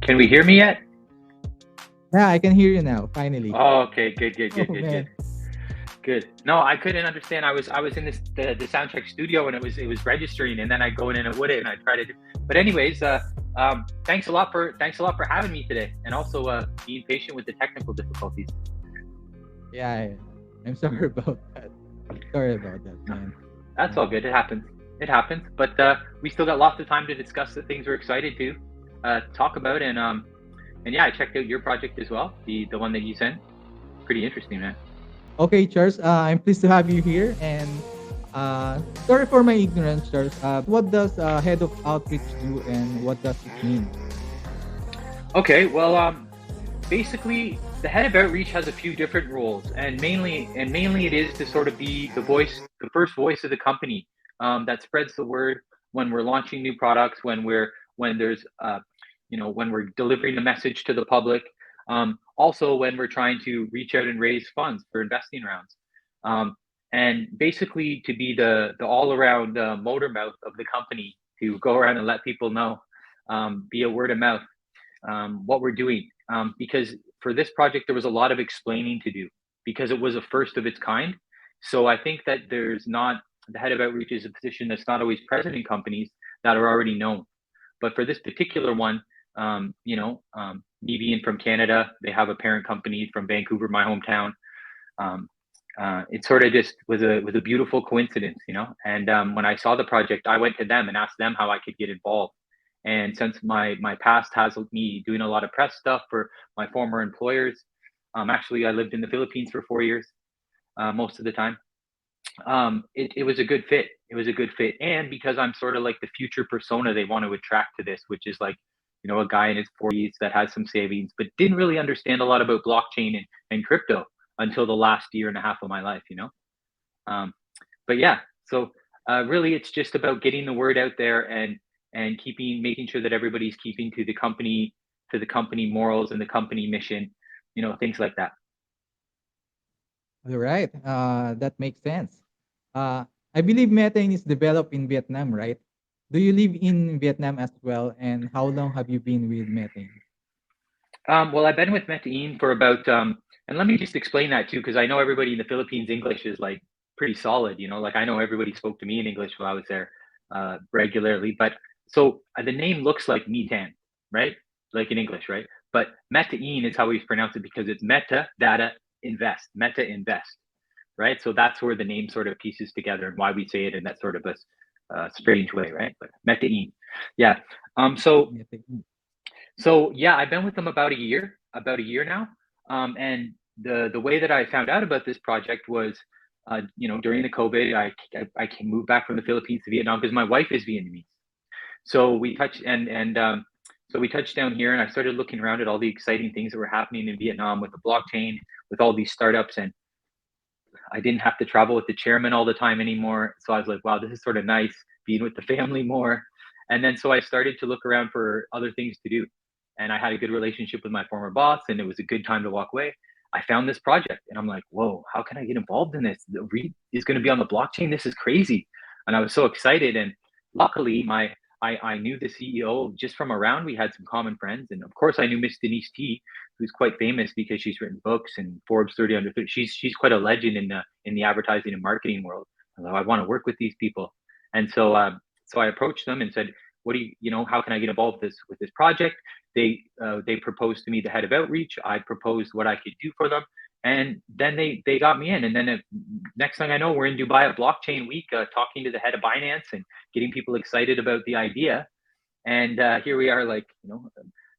Can we hear me yet? Yeah, I can hear you now, finally. Oh, okay, good, good, Oh good, good, good, man. good. No, I couldn't understand. I was in the soundcheck studio and it was registering, and then I go in and it wouldn't, and I tried to do. But anyways, thanks a lot for having me today, and also being patient with the technical difficulties. Yeah, I'm sorry about that. Sorry about that, man. That's all Uh, good. It happens. It happens. But we still got lots of time to discuss the things we're excited to talk about, and yeah, I checked out your project as well, the one that you sent. Pretty interesting, man. okay, Charles, I'm pleased to have you here. And sorry for my ignorance, Charles. What does head of outreach do, and what does it mean? Okay, well, basically the head of outreach has a few different roles, and mainly it is to sort of be the first voice of the company, that spreads the word when we're launching new products, when there's when we're delivering a message to the public, also when we're trying to reach out and raise funds for investing rounds, um, and basically to be the all around motor mouth of the company, to go around and let people know, be a word of mouth, what we're doing. Because for this project, there was a lot of explaining to do because it was a first of its kind. So I think that there's not the head of outreach is a position that's not always present in companies that are already known. But for this particular one, me being from Canada, they have a parent company from Vancouver, my hometown. Um, it sort of just was a beautiful coincidence, you know. And when I saw the project, I went to them and asked them how I could get involved. And since my past has me doing a lot of press stuff for my former employers, actually I lived in the Philippines for 4 years, most of the time. It was a good fit. It was a good fit, and because I'm sort of like the future persona they want to attract to this, which is like, a guy in his 40s that has some savings, but didn't really understand a lot about blockchain and crypto until the last year and a half of my life. Um, but yeah, so really, it's just about getting the word out there, and making sure that everybody's keeping to the company morals and the company mission, things like that. All right, that makes sense. Uh, I believe Metain is developed in Vietnam, right? Do you live in Vietnam as well? And how long have you been with Metain? Well, I've been with Metain for about, and let me just explain that too, because I know everybody in the Philippines English is like pretty solid. Like I know everybody spoke to me in English while I was there regularly. But so the name looks like Metan, right? Like in English, right? But Metain is how we pronounce it because it's Meta Data Invest, Meta Invest, right? So that's where the name sort of pieces together and why we say it in that sort of a strange way, right? But Metain, yeah. Um, so Metain. so yeah, I've been with them about a year now. And the way that I found out about this project was, during the COVID, I moved back from the Philippines to Vietnam because my wife is Vietnamese. So we touched down here, and I started looking around at all the exciting things that were happening in Vietnam with the blockchain, with all these startups, and I didn't have to travel with the chairman all the time anymore. So I was like, wow, this is sort of nice being with the family more. And then so I started to look around for other things to do. And I had a good relationship with my former boss, and it was a good time to walk away. I found this project, and I'm like, whoa, how can I get involved in this? The REIT is going to be on the blockchain. This is crazy. And I was so excited. And luckily, I knew the CEO just from around. We had some common friends. And of course, I knew Miss Denise T, who's quite famous because she's written books and Forbes 30 under 30. She's quite a legend in the advertising and marketing world. I want to work with these people, and so I approached them and said, "What do how can I get involved with this project?" They proposed to me the head of outreach. I proposed what I could do for them, and then they got me in. And then next thing I know, we're in Dubai at Blockchain Week, talking to the head of Binance and getting people excited about the idea. And here we are, like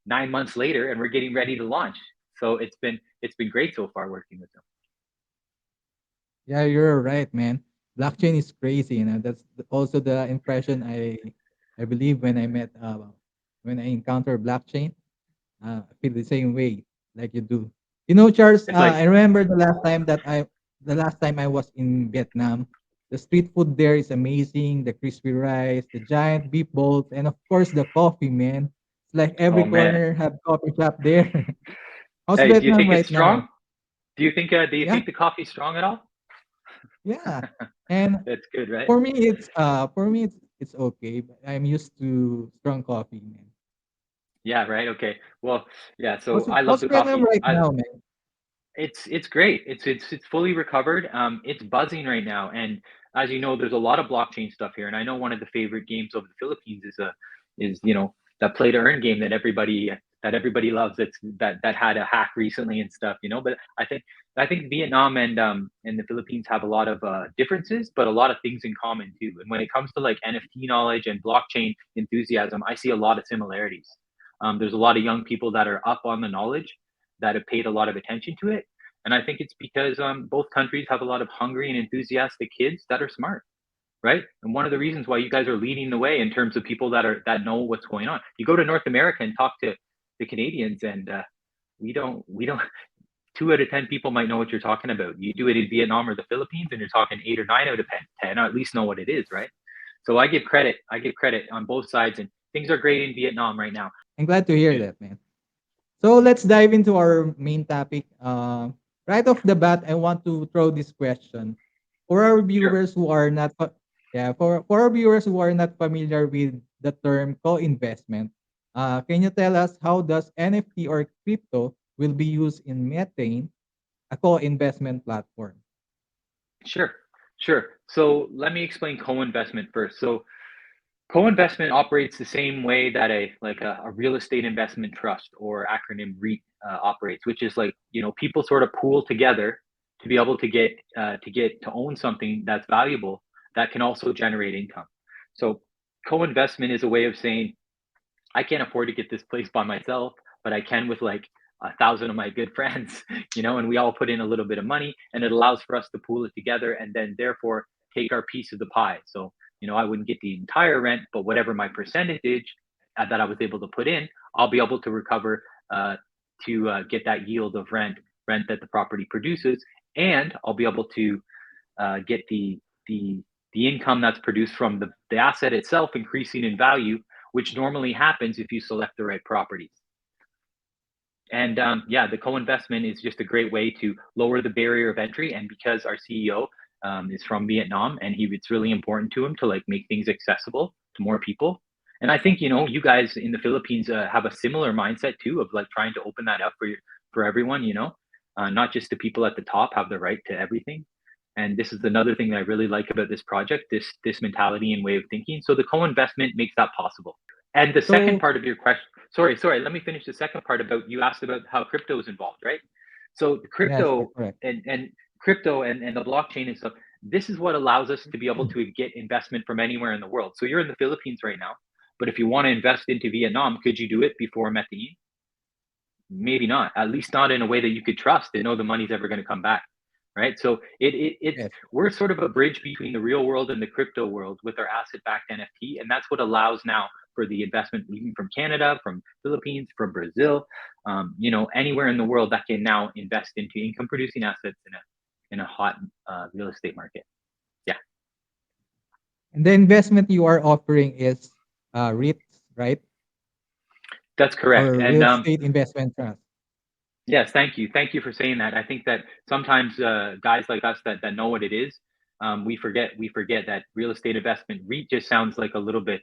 9 months later, and we're getting ready to launch. So it's been great so far working with them. Yeah, you're right, man. Blockchain is crazy. That's also the impression I believe when I met when I encounter blockchain. I feel the same way like you do. Charles, It's like, I remember the last time I was in Vietnam. The street food there is amazing. The crispy rice, the giant beef balls, and of course the coffee, man. It's like every oh man, corner have coffee shop there. How's hey, do you Vietnam think it's right strong? now? Do you Yeah, think the coffee's strong at all? yeah. And That's good, right? for me it's okay. But I'm used to strong coffee, man. Yeah, right. Okay. Well, yeah. So How's I love how's the Vietnam coffee. right I now, man? It's great. It's fully recovered. It's buzzing right now, and as you know, there's a lot of blockchain stuff here. And I know one of the favorite games of the Philippines is that play to earn game that everybody loves. That had a hack recently and stuff. But I think Vietnam and the Philippines have a lot of differences, but a lot of things in common too. And when it comes to like NFT knowledge and blockchain enthusiasm, I see a lot of similarities. There's a lot of young people that are up on the knowledge that have paid a lot of attention to it, and I think it's because both countries have a lot of hungry and enthusiastic kids that are smart, right? And one of the reasons why you guys are leading the way in terms of people that know what's going on. You go to North America and talk to the Canadians, and we don't. 2 out of 10 people might know what you're talking about. You do it in Vietnam or the Philippines, and you're talking 8 or 9 out of 10, or at least know what it is, right? So I give credit. I give credit on both sides, and things are great in Vietnam right now. I'm glad to hear that, man. So let's dive into our main topic. Right off the bat, I want to throw this question for our Sure. viewers who are not, yeah, for our viewers who are not familiar with the term co-investment. Can you tell us how does NFT or crypto will be used in Metain, a co-investment platform? Sure. Sure. So let me explain co-investment first. So co-investment operates the same way that a real estate investment trust, or acronym REIT, operates, which is like, people sort of pool together to be able to own something that's valuable that can also generate income. So co-investment is a way of saying, I can't afford to get this place by myself, but I can with like 1,000 of my good friends, and we all put in a little bit of money, and it allows for us to pool it together and then therefore take our piece of the pie. So, I wouldn't get the entire rent, but whatever my percentage that I was able to put in, I'll be able to recover to get that yield of rent that the property produces, and I'll be able to get the the income that's produced from the asset itself increasing in value, which normally happens if you select the right properties. And yeah, the co-investment is just a great way to lower the barrier of entry. And because our CEO is from Vietnam, and it's really important to him to like make things accessible to more people. And I think you guys in the Philippines have a similar mindset too, of like trying to open that up for everyone. Not just the people at the top have the right to everything. And this is another thing that I really like about this project, this mentality and way of thinking. So the co-investment makes that possible. And the second So part of your question, sorry, let me finish the second part about, you asked about how crypto is involved, right? So the yes, you're crypto correct. and crypto and the blockchain and stuff, this is what allows us to be able to get investment from anywhere in the world. So you're in the Philippines right now, but if you want to invest into Vietnam, could you do it before Metain? Maybe not, at least not in a way that you could trust and know the money's ever going to come back, right? So it's Yes. we're sort of a bridge between the real world and the crypto world with our asset backed NFT, and that's what allows now for the investment even from Canada, from Philippines, from Brazil, anywhere in the world that can now invest into income producing assets in a hot real estate market. Yeah, And the investment you are offering is REITs, right? that's correct. Or And real estate investment trust. yes, thank you for saying that. I think that sometimes guys like us that know what it is, we forget that real estate investment REIT just sounds like a little bit,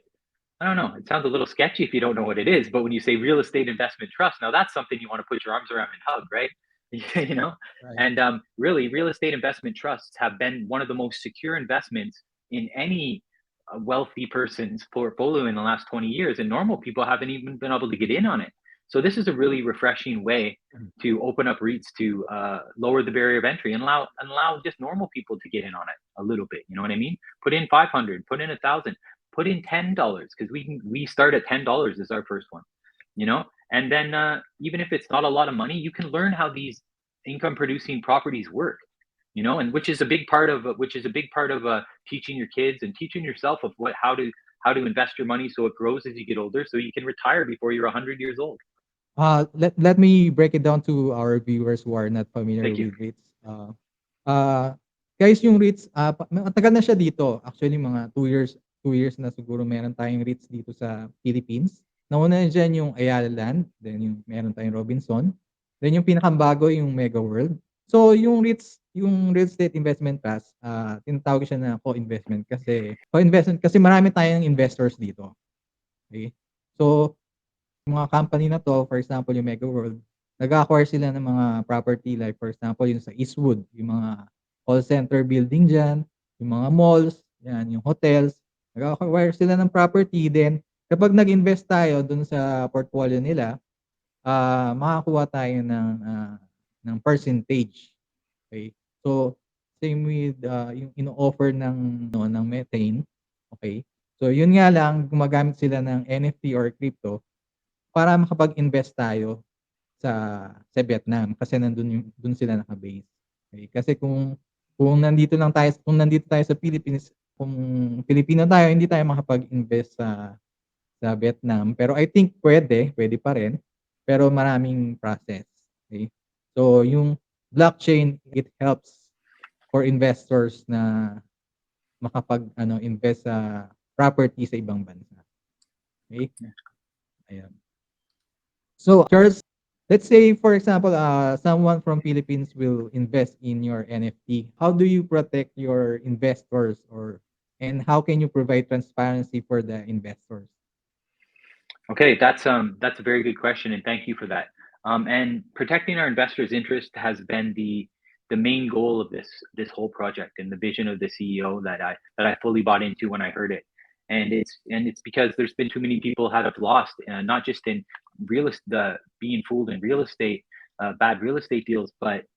I don't know. It sounds a little sketchy if you don't know what it is. But when you say real estate investment trust, now that's something you want to put your arms around and hug, right? you know, Right. and really, real estate investment trusts have been one of the most secure investments in any wealthy person's portfolio in the last 20 years, and normal people haven't even been able to get in on it. So this is a really refreshing way Mhm. to open up REITs to lower the barrier of entry and allow just normal people to get in on it a little bit. You know what I mean? Put in 500, put in 1,000, put in $10, because we start at $10 as our first one, and then even if it's not a lot of money, you can learn how these income producing properties work, and which is a big part of teaching your kids and teaching yourself of how to invest your money so it grows as you get older, so you can retire before you're 100 years old. Let me break it down to our viewers who are not familiar Thank you. with REITs. Uh, guys, yung REITs, matagal na siya dito. Actually, mga 2 years na siguro meron tayong REITs dito sa Philippines. Nauna na dyan yung Ayala Land, then yung meron tayong Robinson, then yung pinakabago yung Mega World. So, yung REITs, yung Real Estate Investment Trust, tinatawag siya na co-investment kasi marami tayong investors dito. Okay? So, mga company na 'to, for example, yung Mega World, nag-a-acquire sila ng mga property like for example, yung sa Eastwood, yung mga call center building diyan, yung mga malls, 'yan, yung hotels. Nag-a-acquire sila ng property then kapag nag-invest tayo dun sa portfolio nila, makakuha tayo ng percentage, okey. So, same with, yung ino-offer ng Metain, okey. So, yun nga lang gumagamit sila ng NFT or crypto para makapag-invest tayo sa Vietnam kasi dun sila naka-base, okey. Kasi kung nandito tayo sa Philippines, kung Pilipino tayo hindi tayo makapag-invest sa Vietnam, pero I think puwede pa rin, pero maraming process, okey. So, yung blockchain, it helps for investors na makapag-ano, invest sa property sa ibang bansa, okey, ayan. So, Charles, let's say for example, someone from Philippines will invest in your NFT. How do you protect your investors and how can you provide transparency for the investors? Okay, that's a very good question, and thank you for that. And protecting our investors' interest has been the main goal of this whole project and the vision of the CEO that I fully bought into when I heard it. And it's because there's been too many people that have lost, not just in the being fooled in real estate, bad real estate deals, but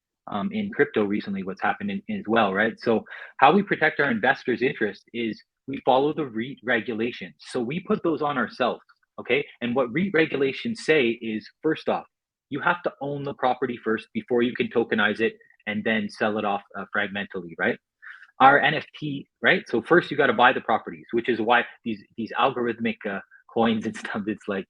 in crypto recently, what's happened as well, right? So how we protect our investors' interest is we follow the REIT regulations. So we put those on ourselves. Okay. And what REIT regulations say is first off, you have to own the property first before you can tokenize it and then sell it off fragmentally, right? Our NFT, right? So first you got to buy the properties, which is why these algorithmic coins and stuff. It's like,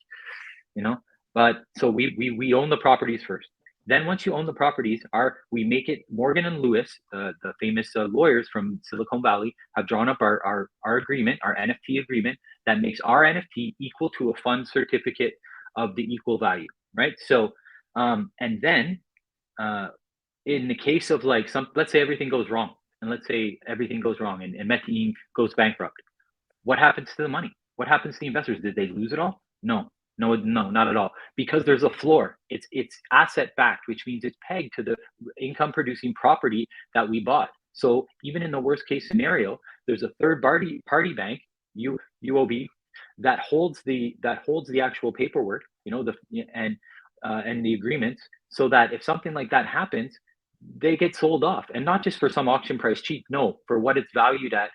you know, but so we own the properties first. Then once you own the properties, our we make it. Morgan and Lewis, the famous lawyers from Silicon Valley, have drawn up our agreement, our NFT agreement that makes our NFT equal to a fund certificate of the equal value, right? So, and then uh, in the case of like let's say everything goes wrong, and let's say everything goes wrong, and Metain goes bankrupt, what happens to the money? What happens to the investors? Did they lose it all? No, no, not at all. Because there's a floor. It's asset backed, which means it's pegged to the income producing property that we bought. So even in the worst case scenario, there's a third party bank, UOB, that holds the actual paperwork, and the agreements, so that if something like that happens, they get sold off, and not just for some auction price cheap. No, for what it's valued at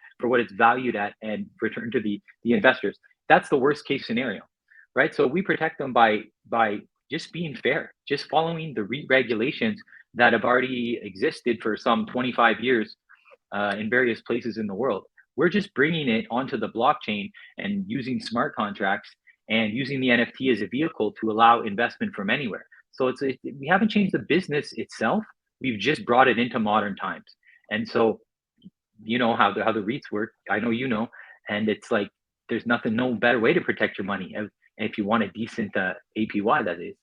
and return to the investors. That's the worst case scenario, right? So we protect them by just being fair, just following the regulations that have already existed for some 25 years in various places in the world. We're just bringing it onto the blockchain and using smart contracts and using the NFT as a vehicle to allow investment from anywhere. So we haven't changed the business itself. We've just brought it into modern times. And so you know how the REITs work. I know you know, and it's like there's no better way to protect your money if you want a decent APY. That is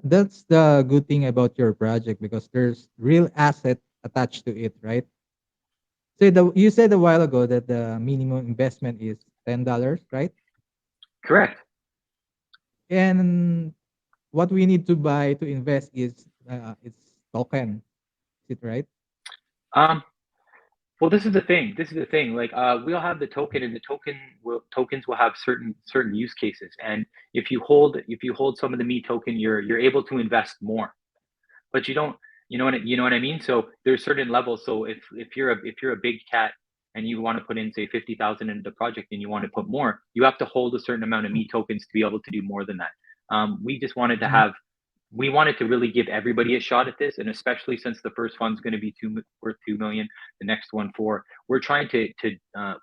That's the good thing about your project because there's real asset attached to it, right? So you said a while ago that the minimum investment is $10, right? correct. And what we need to buy to invest is it's token. Is it right? Um, Well, this is the thing. This is the thing. Like, we'll have the token, and the tokens will have certain use cases. And if you hold some of the me token, you're able to invest more. But you don't. You know what I mean. So there's certain levels. So if you're a big cat and you want to put in say 50,000 into the project and you want to put more, you have to hold a certain amount of me tokens to be able to do more than that. We just wanted to Mhm. have we wanted to really give everybody a shot at this, and especially since the first fund's going to be worth 2 million, the next one four. We're trying to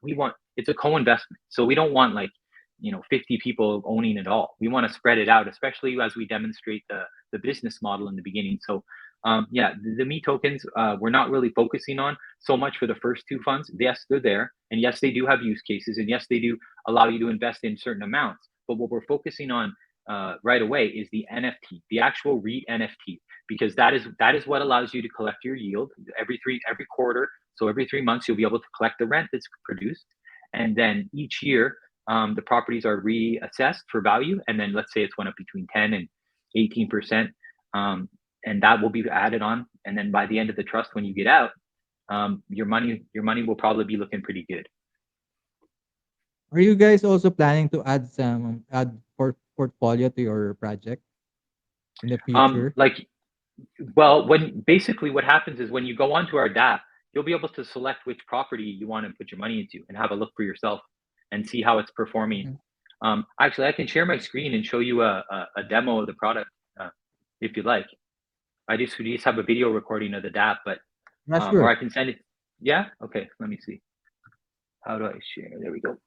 we want it's a co-investment, so we don't want like 50 people owning it all. We want to spread it out, especially as we demonstrate the business model in the beginning. So yeah, the me tokens we're not really focusing on so much for the first two funds. Yes, they're there, and yes, they do have use cases, and yes, they do allow you to invest in certain amounts. But what we're focusing on right away is the NFT, the actual REIT NFT, because that is what allows you to collect your yield every quarter. So every 3 months, you'll be able to collect the rent that's produced, and then each year. the properties are reassessed for value, and then let's say it's went up between 10 and 18%, and that will be added on. And then by the end of the trust, when you get out, your money will probably be looking pretty good. Are you guys also planning to add portfolio to your project in the future? Like, well, when basically what happens is when you go onto our DApp, you'll be able to select which property you want to put your money into and have a look for yourself and see how it's performing. Mhm. Actually, I can share my screen and show you a demo of the product if you like. We just have a video recording of the DApp, but Yeah, or sure. I can send it. Yeah. Okay. Let me see. How do I share? There we go.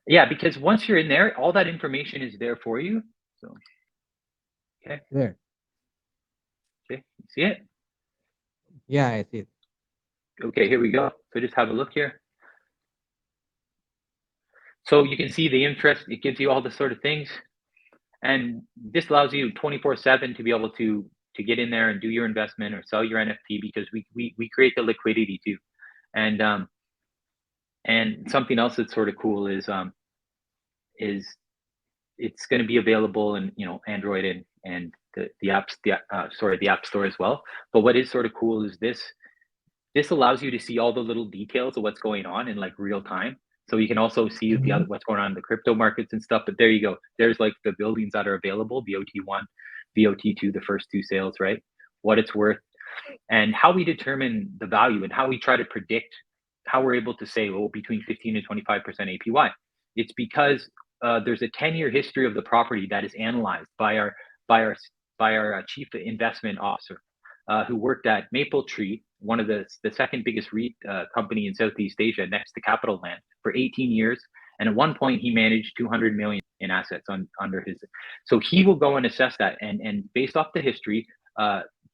Yeah, because once you're in there, all that information is there for you. So okay, There. okay, you see it? Yeah, I see it. Okay, here we go. So just have a look here. So you can see the interest. It gives you all the sort of things, and this allows you 24/7 to be able to get in there and do your investment or sell your NFT because we create the liquidity too. And and something else that's sort of cool is it's going to be available in Android and the app store as well. But what is sort of cool is this allows you to see all the little details of what's going on in like real time. So you can also see the Mhm. other what's going on in the crypto markets and stuff. But there you go. There's like the buildings that are available, VOT1, VOT2, the first two sales, right? What it's worth and how we determine the value and how we try to predict how we're able to say, well, between 15 and 25% APY. It's because there's a 10-year history of the property that is analyzed by our by our chief investment officer, who worked at Maple Tree, one of the second biggest REIT company in Southeast Asia, next to Capital Land, for 18 years. And at one point, he managed 200 million in assets under his. So he will go and assess that, and based off the history,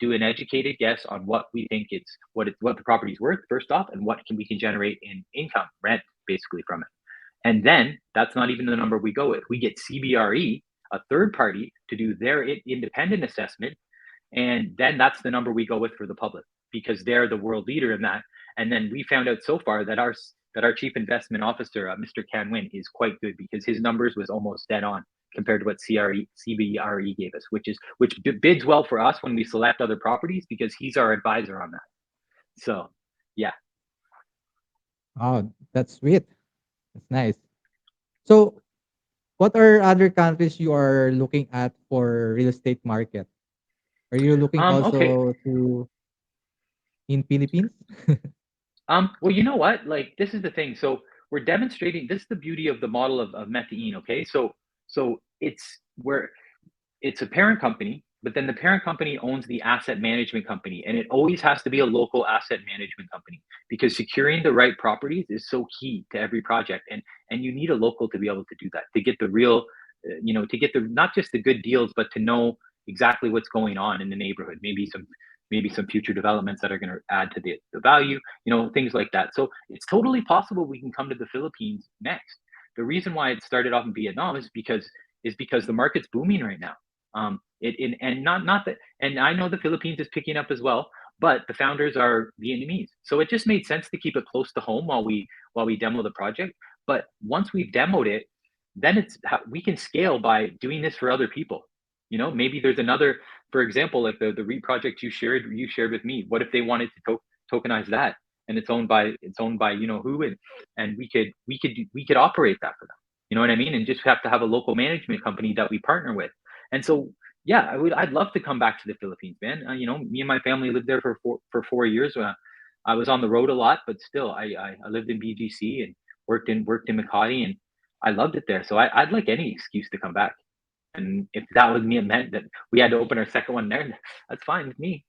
do an educated guess on what we think what the property's worth first off, and what we can generate in income rent basically from it. And then that's not even the number we go with. We get CBRE, a third party, to do their independent assessment, and then that's the number we go with for the public because they're the world leader in that. And then we found out so far that our chief investment officer, Mr. Can Win, is quite good because his numbers was almost dead on compared to what CBRE gave us, which bids well for us when we select other properties because he's our advisor on that. So, yeah. Oh, that's sweet. That's nice. So, what are other countries you are looking at for real estate market? Are you looking Okay. also to in Philippines? Well, you know what? Like, this is the thing. So we're demonstrating. This is the beauty of the model of Metain. Okay, so it's a parent company, but then the parent company owns the asset management company, and it always has to be a local asset management company because securing the right properties is so key to every project, and you need a local to be able to do that to get the real, to get the not just the good deals, but to know exactly what's going on in the neighborhood. Maybe some future developments that are going to add to the value, things like that. So it's totally possible we can come to the Philippines next. The reason why it started off in Vietnam is because the market's booming right now. And not that, and I know the Philippines is picking up as well, but the founders are Vietnamese, so it just made sense to keep it close to home while we demo the project. But once we've demoed it, then we can scale by doing this for other people. Maybe there's another, for example, like the REIT project you shared with me. What if they wanted to tokenize that, and it's owned by who, and we could operate that for them. You know what I mean? And just have to have a local management company that we partner with. And so, yeah, I'd love to come back to the Philippines, man. Me and my family lived there for 4 years. I was on the road a lot, but still, I lived in BGC and worked in Makati, and I loved it there. So I'd like any excuse to come back. And if that was me, it meant that we had to open our second one there. That's fine with me.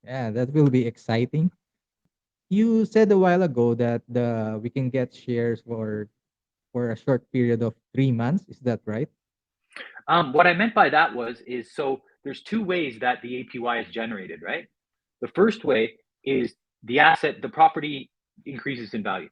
Yeah, that will be exciting. You said a while ago that the we can get shares for a short period of 3 months. Is that right? What I meant by that is so there's two ways that the APY is generated, right? The first way is the property increases in value,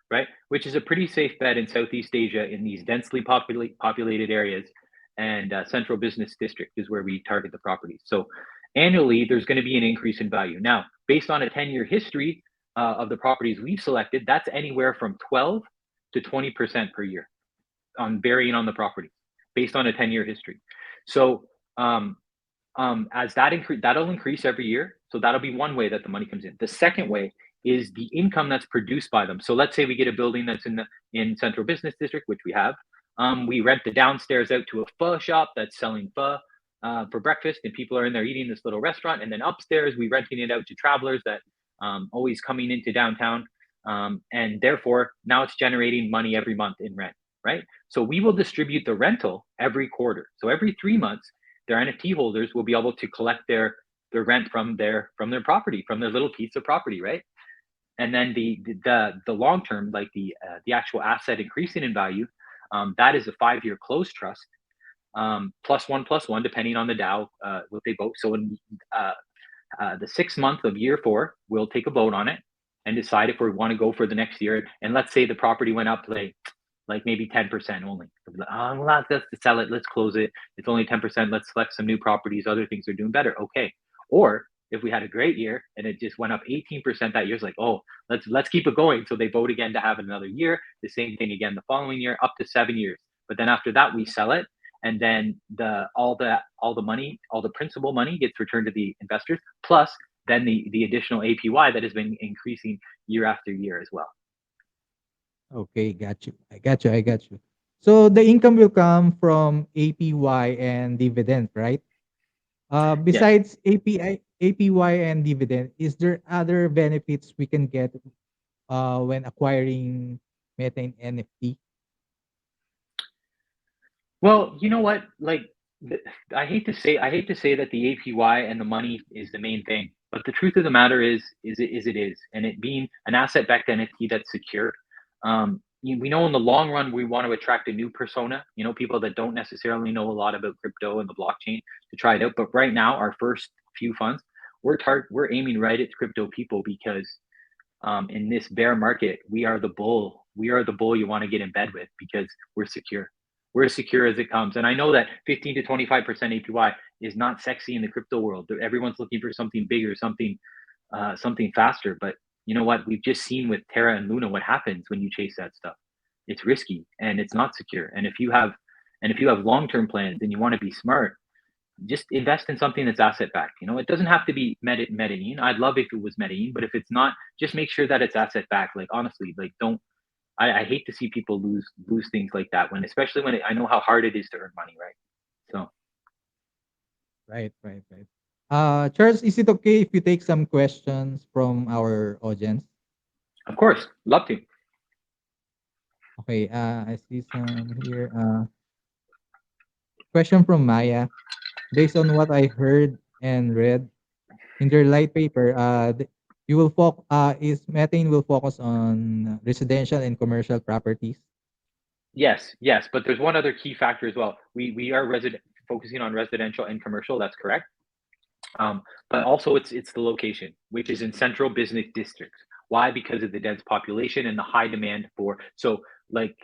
right? Which is a pretty safe bet in Southeast Asia in these densely populated areas, and central business district is where we target the properties. So annually, there's going to be an increase in value. Now, based on a 10-year history, of the properties we've selected, that's anywhere from 12 to 20% per year on varying on the property based on a 10-year history. So as that increase, that'll increase every year. So that'll be one way that the money comes in. The second way is the income that's produced by them. So let's say we get a building that's in central business district, which we have. We rent the downstairs out to a pho shop that's selling pho for breakfast, and people are in there eating this little restaurant. And then upstairs, we renting it out to travelers that always coming into downtown, and therefore now it's generating money every month in rent, right? So we will distribute the rental every quarter. So every 3 months, their NFT holders will be able to collect their rent from their property, from their little piece of property, right? And then the long term, like the actual asset increasing in value, that is a 5-year closed trust, plus one depending on the DAO, what they vote. So in the 6 month of year 4, we'll take a vote on it and decide if we want to go for the next year. And let's say the property went up like maybe 10% only. Well, let's sell it. Let's close it. It's only 10%. Let's select some new properties. Other things are doing better. Okay. Or if we had a great year and it just went up 18% that year, it's like, oh, let's keep it going. So they vote again to have another year. The same thing again the following year, up to 7 years. But then after that, we sell it, and then all the money, all the principal money gets returned to the investors. Plus, then the additional APY that has been increasing year after year as well. Okay, got you. I got you. I got you. So the income will come from APY and dividend, right? Yes. Besides APY and dividend, is there other benefits we can get when acquiring Metain NFT? Well, you know what? Like, I hate to say that the APY and the money is the main thing, but the truth of the matter is, and it being an asset-backed entity that's secure. We know in the long run we want to attract a new persona. People that don't necessarily know a lot about crypto and the blockchain to try it out. But right now, our first few funds, we're aiming right at crypto people because in this bear market, we are the bull. We are the bull you want to get in bed with because we're secure. We're as secure as it comes. And I know that 15 to 25% APY is not sexy in the crypto world. Everyone's looking for something bigger, something faster. But you know what? We've just seen with Terra and Luna what happens when you chase that stuff. It's risky and it's not secure. And if you have long-term plans and you want to be smart, just invest in something that's asset backed. It doesn't have to be Medellin. I'd love if it was Medellin, but if it's not, just make sure that it's asset backed. Like honestly, like don't. I hate to see people lose things like that especially when I know how hard it is to earn money, right? So Right, right, right. Charles, is it okay if you take some questions from our audience? of course, love to. Okay, I see some here. Question from Maya. Based on what I heard and read in their light paper, you will is Metain will focus on residential and commercial properties. Yes, yes, but there's one other key factor as well. We are focusing on residential and commercial. That's correct. But also it's the location, which is in central business districts. Why? Because of the dense population and the high demand for. So like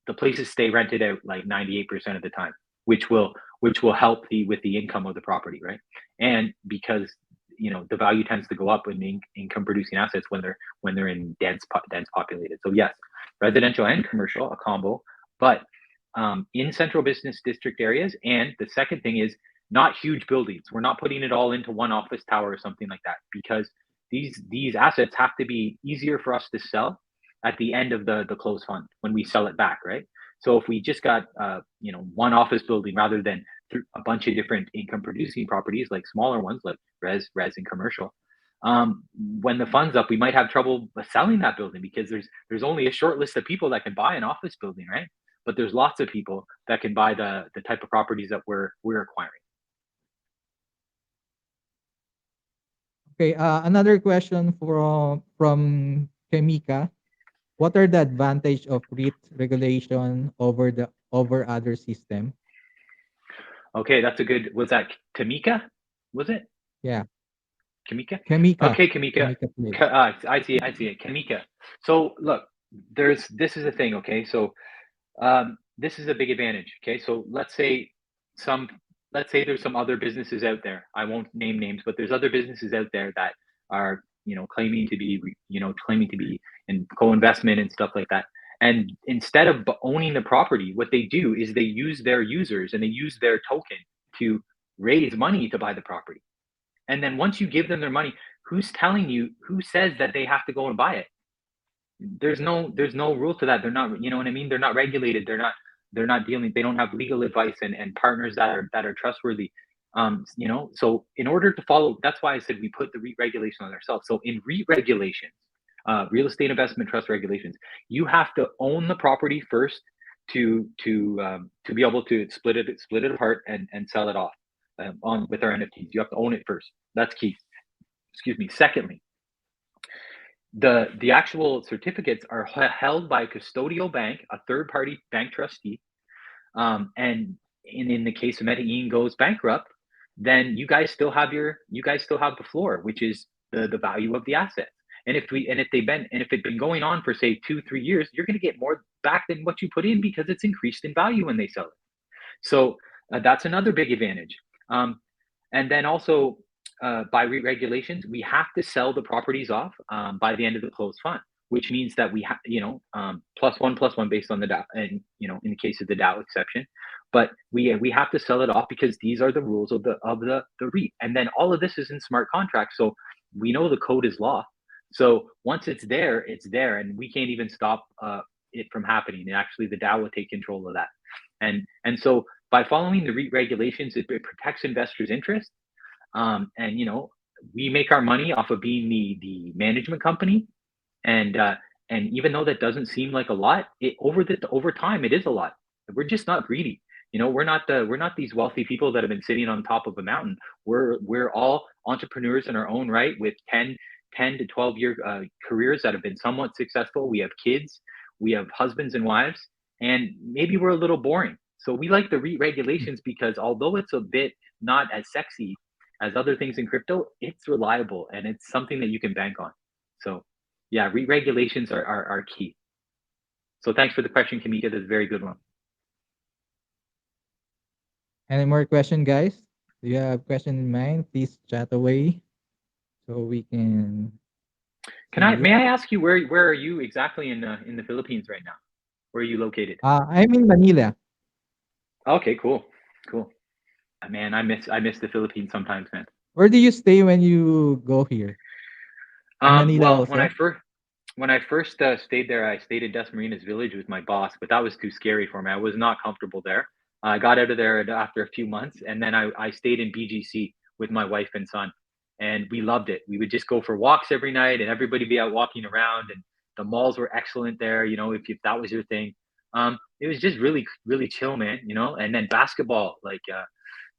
the places stay rented out like 98% of the time, which will help with the income of the property, right? And because the value tends to go up in income producing assets when they're in dense populated. So yes, residential and commercial, a combo, but in central business district areas. And the second thing is not huge buildings. We're not putting it all into one office tower or something like that because these assets have to be easier for us to sell at the end of the closed fund when we sell it back, right? So if we just got one office building rather than a bunch of different income producing properties like smaller ones like res and commercial, when the fund's up, we might have trouble selling that building because there's only a short list of people that can buy an office building, right? But there's lots of people that can buy the type of properties that we're acquiring. Okay, another question from Kemika. What are the advantage of REIT regulation over other system? Okay, that's a good. Was that Tamika? Was it Yeah, Kamika? Kemika, Okay, Kamika. Kemika play. I see it. Kamika. So look, this is the thing. Okay, so this is a big advantage. Okay, so some let's say there's some other businesses out there. I won't name names, but there's other businesses out there that are claiming to be in co-investment and stuff like that. And instead of owning the property, what they do is they use their users and they use their token to raise money to buy the property. And then once you give them their money, who says that they have to go and buy it? There's no rule to that. They're not, you know what I mean? They're not regulated. They're not dealing. They don't have legal advice and partners that are trustworthy. So in order to follow, that's why I said we put the REIT regulation on ourselves. So in REIT regulations, real estate investment trust regulations, you have to own the property first to be able to split it apart and sell it off on with our NFTs. You have to own it first. That's key. Excuse me. Secondly, the actual certificates are held by a custodial bank, a third party bank trustee, and in the case of Metain goes bankrupt, then you guys still have the floor, which is the value of the asset. And if it's been going on for say 2-3 years, you're going to get more back than what you put in because it's increased in value when they sell it. So that's another big advantage. And then also, by regulations, we have to sell the properties off by the end of the closed fund, which means that we have, plus one based on the DAO, and in the case of the DAO exception, but we have to sell it off because these are the rules of the REIT, and then all of this is in smart contracts, so we know the code is law. So once it's there, and we can't even stop it from happening. And actually, the DAO will take control of that, and so by following the REIT regulations, it protects investors' interest, and we make our money off of being the management company, and even though that doesn't seem like a lot, over time it is a lot. We're just not greedy. We're not these wealthy people that have been sitting on top of a mountain. We're all entrepreneurs in our own right with 10 to 12 year careers that have been somewhat successful. We have kids, we have husbands and wives, and maybe we're a little boring. So we like the REIT regulations because although it's a bit not as sexy as other things in crypto, it's reliable and it's something that you can bank on. So yeah, REIT regulations are key. So thanks for the question, Kamika. That's a very good one. Any more question, guys? Do you have question in mind? Please chat away so we can see it. May I ask you where are you exactly in the Philippines right now? Where are you located? I'm in Manila. Okay, cool, cool. Man, I miss the Philippines sometimes, man. Where do you stay when you go here? In Manila Well, when I also? first when I first stayed there, I stayed in Des Marinas Village with my boss, but that was too scary for me. I was not comfortable there. I got out of there after a few months, and then I stayed in BGC with my wife and son, and we loved it. We would just go for walks every night, and everybody be out walking around, and the malls were excellent there. If that was your thing, it was just really really chill, man. And then basketball, like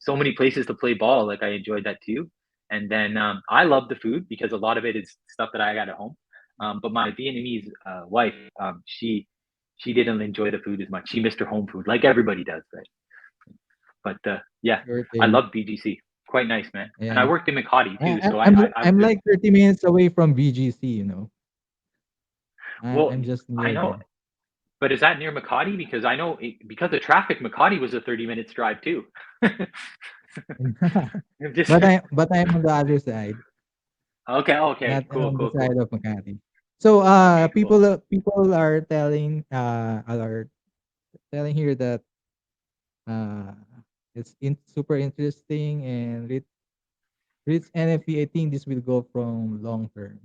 so many places to play ball. Like I enjoyed that too. And then I love the food because a lot of it is stuff that I got at home. But my Vietnamese wife, she didn't enjoy the food as much. She missed her home food, like everybody does, right? But yeah, Sure I thing. love BGC. Quite nice, man. And I Yeah. worked in Makati too, I, so I'm I've I'm been. like 30 minutes away from BGC, Well, I'm just I near know, there. but is that near Makati? Because I know because of traffic, Makati was a 30 minutes drive too. Just but I'm on the other side, okay, okay, not cool, on the cool, cool. side of Makati. So Okay, cool. people are telling here that uh super interesting and Rich NFT. I think this will go from long term.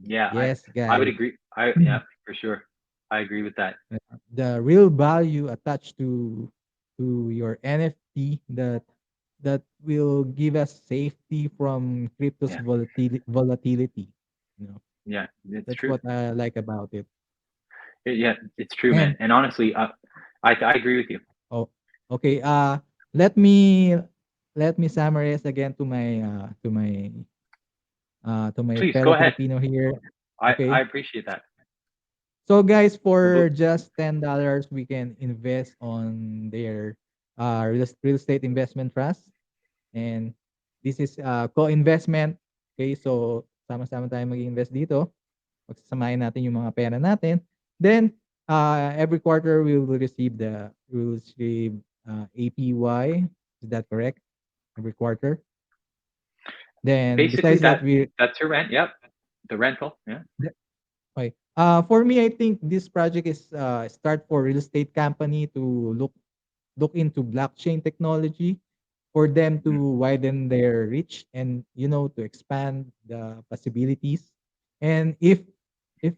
Yeah, I Yes, I would guys. agree. Yeah, for sure. I agree with that. The real value attached to your NFT that will give us safety from crypto's Yeah, volatility. You know, yeah, it's that's true. what I like about it. Yeah, it's true, man. And And honestly, I agree with you. oh, okay. Let me let me summarize again to my Please go fellow ahead. Filipino here. I Okay. appreciate that. So guys, So for just $10, we can invest on their real estate investment trust, and this is co-investment. Okay, so sama-sama tayo mag-invest dito. Pagsasamahin natin yung mga pera natin. Then every quarter we will receive APY. Is that correct? Every quarter. Then Basically, besides that, we that's your rent. Yep, the rental. Yeah. okay. For me, I think this project is start for real estate company to look into blockchain technology for them to Mhm. widen their reach and to expand the possibilities. And if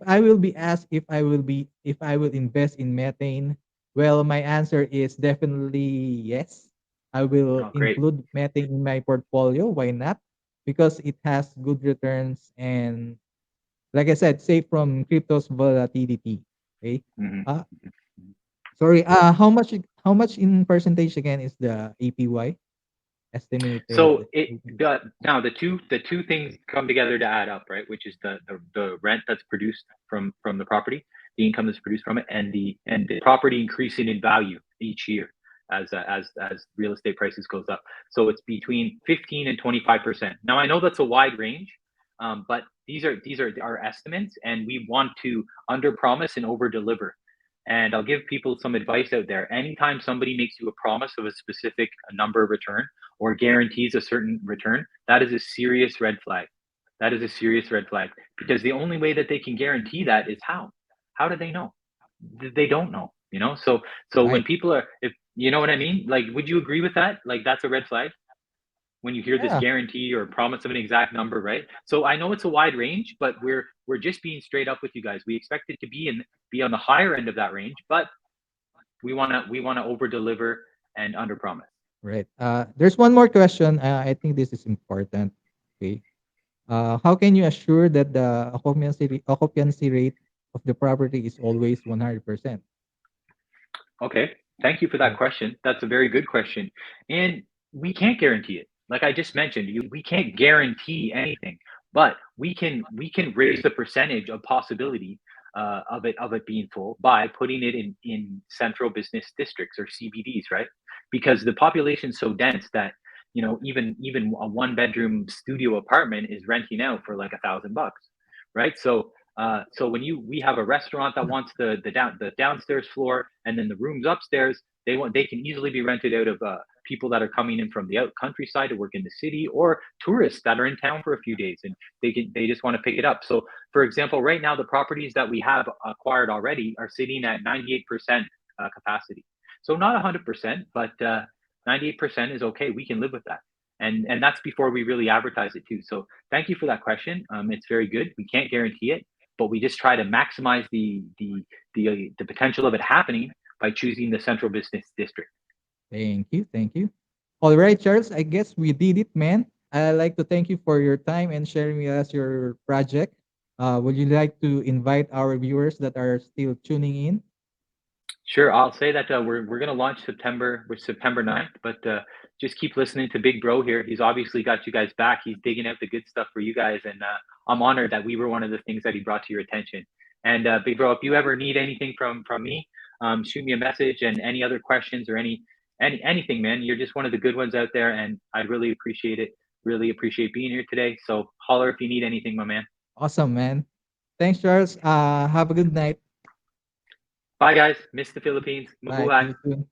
I will be asked if I will invest in Metain, well, my answer is definitely yes. I will Oh, great. include Metain in my portfolio. Why not? Because it has good returns and, like I said, safe from crypto's volatility. Okay. Hmm. Uh Sorry. How much in percentage again is the APY So estimated? it now the two things come together to add up, right? Which is the rent that's produced from the property, the income that's produced from it, and the property increasing in value each year as real estate prices goes up. So it's between 15 and 25%. Now I know that's a wide range, but these are our estimates, and we want to under promise and over deliver. And I'll give people some advice out there. Anytime somebody makes you a promise of a specific number of return or guarantees a certain return, that is a serious red flag. That is a serious red flag because the only way that they can guarantee that is how? How do they know? They don't know, you know? So when Right. people are, if you know what I mean, like, would you agree with that? Like, that's a red flag when you hear this Yeah. guarantee or promise of an exact number, right? So I know it's a wide range, but we're just being straight up with you guys. We expect it to be on the higher end of that range, but we wanna over deliver and under promise. Right. There's one more question. I think this is important. Okay. How can you assure that the occupancy rate of the property is always 100%? Okay. Thank you for that Right. question. That's a very good question. And we can't guarantee it. Like I just mentioned, we can't guarantee anything, but we can raise the percentage of possibility of it being full by putting it in central business districts or CBDs, right? Because the population's so dense that even a one bedroom studio apartment is renting out for like $1,000, right? So when we have a restaurant that wants the downstairs floor and then the rooms upstairs, they can easily be rented out of people that are coming in from the out countryside to work in the city or tourists that are in town for a few days and they just want to pick it up. So for example, right now the properties that we have acquired already are sitting at 98% capacity. So not 100%, but 98% is okay. We can live with that. And that's before we really advertise it too. So thank you for that question. It's very good. We can't guarantee it, but we just try to maximize the potential of it happening by choosing the central business district. Thank you. Thank you. All right, Charles. I guess we did it, man. I'd like to thank you for your time and sharing with us your project. Would you like to invite our viewers that are still tuning in? Sure, I'll say that we're gonna launch September 9th, but just keep listening to Big Bro here. He's obviously got you guys back. He's digging out the good stuff for you guys, and I'm honored that we were one of the things that he brought to your attention. And Big Bro, if you ever need anything from me, shoot me a message and any other questions or anything, man. You're just one of the good ones out there, and I really appreciate it. Really appreciate being here today. So holler if you need anything, my man. Awesome, man. Thanks, Charles. Have a good night. Bye, guys. Miss the Philippines. Bye. See Mabuhay. you soon.